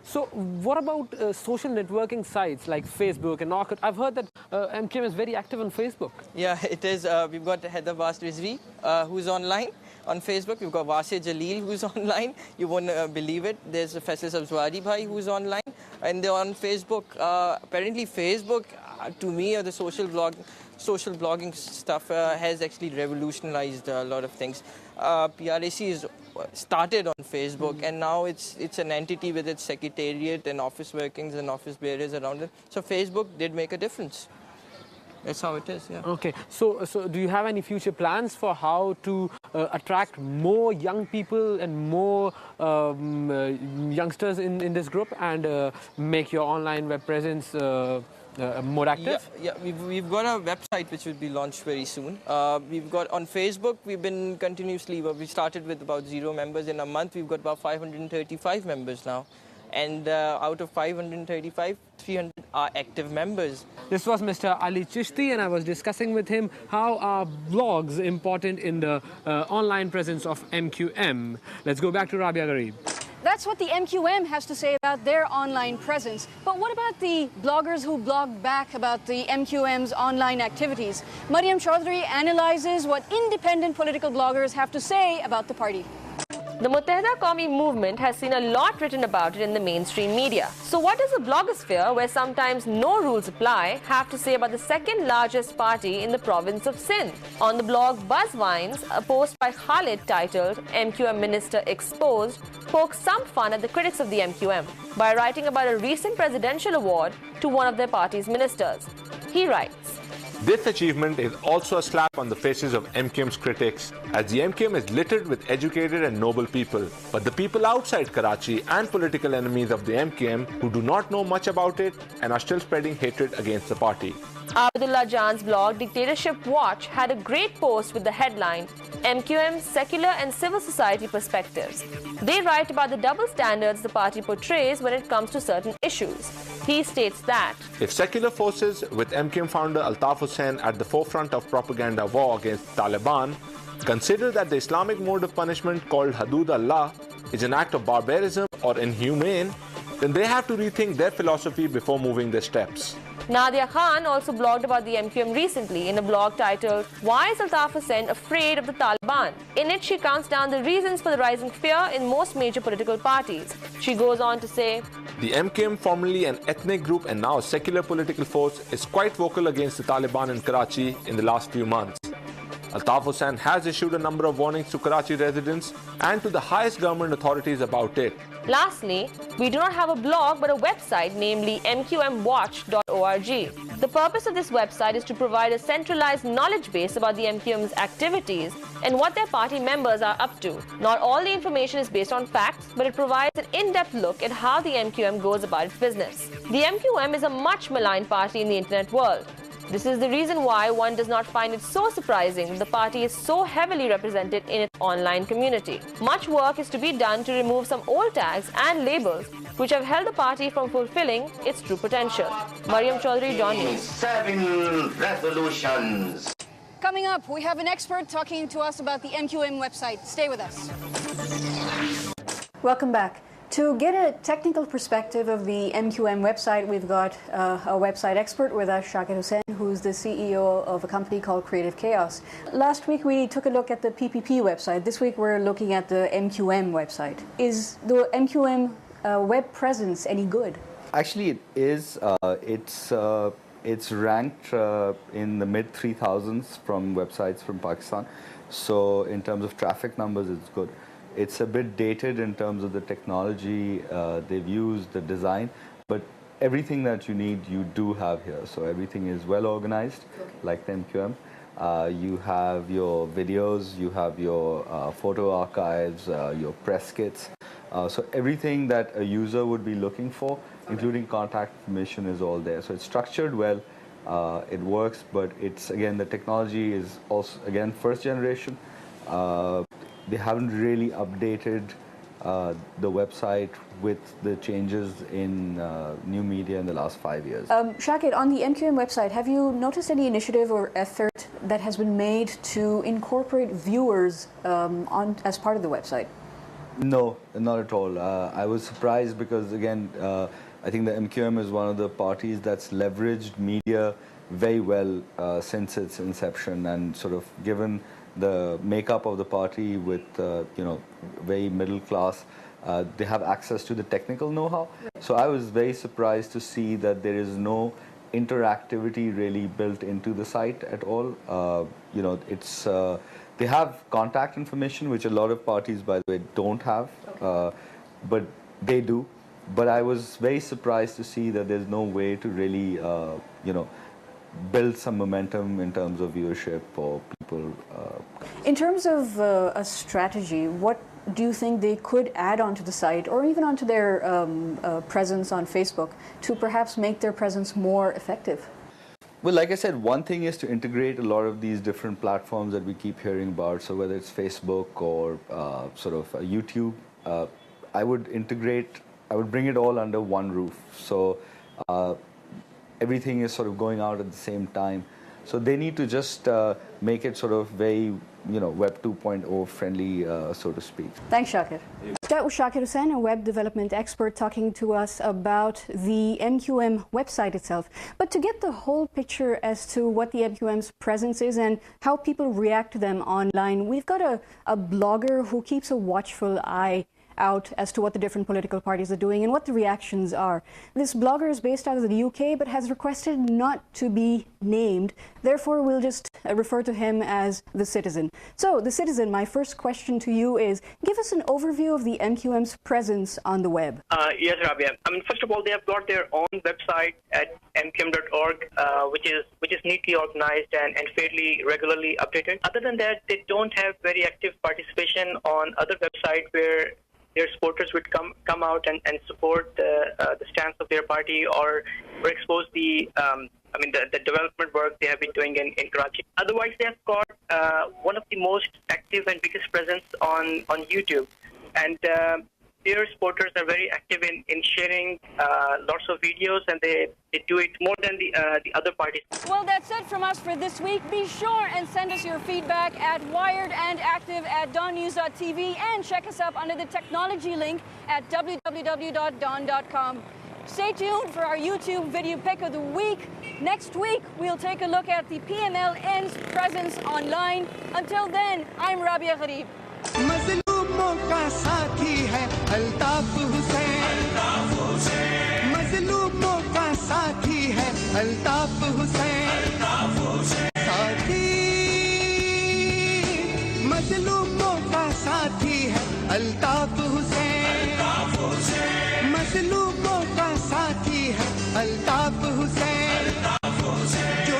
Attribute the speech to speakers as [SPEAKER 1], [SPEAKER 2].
[SPEAKER 1] So what about social networking sites like Facebook and Orkut? I've heard that MQM is very active on Facebook.
[SPEAKER 2] Yeah, it is. We've got Heather Bas Rizvi, who's online on Facebook. We've got Wasir Jalil, who's online. You won't believe it. There's Faisal Sabzwari Bhai, who's online. And they're on Facebook. Apparently Facebook, to me, the social blogging stuff has actually revolutionized a lot of things. PRAC is started on Facebook, and now it's an entity with its secretariat and office workings and office bearers around it. So Facebook did make a difference. That's how it is, yeah.
[SPEAKER 1] Okay, so do you have any future plans for how to attract more young people and more youngsters in this group and make your online web presence more active?
[SPEAKER 2] Yeah, we've got a website which will be launched very soon. We've got on Facebook, we've been continuously, we started with about 0 members in a month. We've got about 535 members now. And out of 535, 300 are active members.
[SPEAKER 1] This was Mr. Ali Chishti, and I was discussing with him how are blogs important in the online presence of MQM. Let's go back to Rabia Garib.
[SPEAKER 3] That's what the MQM has to say about their online presence. But what about the bloggers who blog back about the MQM's online activities? Mariam Chaudhary analyzes what independent political bloggers have to say about the party.
[SPEAKER 4] The Muttahida Qawmi movement has seen a lot written about it in the mainstream media. So what does the blogosphere, where sometimes no rules apply, have to say about the second largest party in the province of Sindh? On the blog Buzzvines, a post by Khalid titled MQM Minister Exposed pokes some fun at the critics of the MQM by writing about a recent presidential award to one of their party's ministers. He writes,
[SPEAKER 5] "This achievement is also a slap on the faces of MQM's critics, as the MQM is littered with educated and noble people. But the people outside Karachi and political enemies of the MQM who do not know much about it and are still spreading hatred against the party."
[SPEAKER 4] Abdullah Jan's blog Dictatorship Watch had a great post with the headline MQM Secular and Civil Society Perspectives. They write about the double standards the party portrays when it comes to certain issues. He states that
[SPEAKER 5] if secular forces with MQM founder Altaf Hussain at the forefront of propaganda war against Taliban consider that the Islamic mode of punishment called Hudud Allah is an act of barbarism or inhumane, then they have to rethink their philosophy before moving their steps.
[SPEAKER 4] Nadia Khan also blogged about the MQM recently in a blog titled Why is Altaf Hussain Afraid of the Taliban? In it, she counts down the reasons for the rising fear in most major political parties. She goes on to say,
[SPEAKER 5] the MQM, formerly an ethnic group and now a secular political force, is quite vocal against the Taliban in Karachi in the last few months. Altaf Hussain has issued a number of warnings to Karachi residents and to the highest government authorities about it.
[SPEAKER 4] Lastly, we do not have a blog but a website, namely MQMWatch.org. The purpose of this website is to provide a centralized knowledge base about the MQM's activities and what their party members are up to. Not all the information is based on facts, but it provides an in-depth look at how the MQM goes about its business. The MQM is a much maligned party in the internet world. This is the reason why one does not find it so surprising that the party is so heavily represented in its online community. Much work is to be done to remove some old tags and labels which have held the party from fulfilling its true potential. Mariam Chaudhary, John News.
[SPEAKER 6] 7 revolutions.
[SPEAKER 3] Coming up, we have an expert talking to us about the MQM website. Stay with us. Welcome back. To get a technical perspective of the MQM website, we've got a website expert with us, Shakir Hussain, who's the CEO of a company called Creative Chaos. Last week we took a look at the PPP website. This week we're looking at the MQM website. Is the MQM web presence any good?
[SPEAKER 7] Actually, it is. It's ranked in the mid 3000s from websites from Pakistan. So in terms of traffic numbers, it's good. It's a bit dated in terms of the technology they've used, the design, but everything that you need, you do have here. So everything is well organized, like the MQM. You have your videos, you have your photo archives, your press kits. So everything that a user would be looking for, including contact information, is all there. So it's structured well, it works, but it's, again, the technology is also, again, first generation. They haven't really updated the website with the changes in new media in the last 5 years.
[SPEAKER 3] Shakir, on the MQM website, have you noticed any initiative or effort that has been made to incorporate viewers as part of the website?
[SPEAKER 7] No, not at all. I was surprised because, again, I think the MQM is one of the parties that's leveraged media very well since its inception, and sort of given the makeup of the party with, very middle class, they have access to the technical know-how. So I was very surprised to see that there is no interactivity really built into the site at all. It's they have contact information, which a lot of parties, by the way, don't have, but they do. But I was very surprised to see that there's no way to really, build some momentum in terms of viewership or people.
[SPEAKER 3] In terms of a strategy, what do you think they could add onto the site or even onto their presence on Facebook to perhaps make their presence more effective?
[SPEAKER 7] Well, like I said, one thing is to integrate a lot of these different platforms that we keep hearing about. So whether it's Facebook or YouTube, I would bring it all under one roof. So everything is sort of going out at the same time. So they need to just make it sort of very, Web 2.0 friendly, so to speak.
[SPEAKER 3] Thanks, Shakir. That was Shakir Hussain, a web development expert, talking to us about the MQM website itself. But to get the whole picture as to what the MQM's presence is and how people react to them online, we've got a blogger who keeps a watchful eye out as to what the different political parties are doing and what the reactions are. This blogger is based out of the UK but has requested not to be named. Therefore, we'll just refer to him as The Citizen. So, The Citizen, my first question to you is, give us an overview of the MQM's presence on the web.
[SPEAKER 8] Yes, Rabia. First of all, they have got their own website at mqm.org, which is neatly organized and fairly regularly updated. Other than that, they don't have very active participation on other websites where their supporters would come out and support the stance of their party or expose the development work they have been doing in Karachi. Otherwise, they have got one of the most active and biggest presence on YouTube, and their supporters are very active in sharing lots of videos, and they do it more than the other parties.
[SPEAKER 9] Well, that's it from us for this week. Be sure and send us your feedback at wiredandactive@dawnnews.tv and check us up under the technology link at www.dawn.com. Stay tuned for our YouTube video pick of the week. Next week, we'll take a look at the PMLN's presence online. Until then, I'm Rabia Gharib.
[SPEAKER 10] मजलूमों का साथी है अल्ताफ हुसैन, मजलूमों का साथी है अल्ताफ हुसैन, साथी मजलूमों का साथी है अल्ताफ हुसैन, मजलूमों का साथी है अल्ताफ हुसैन, जो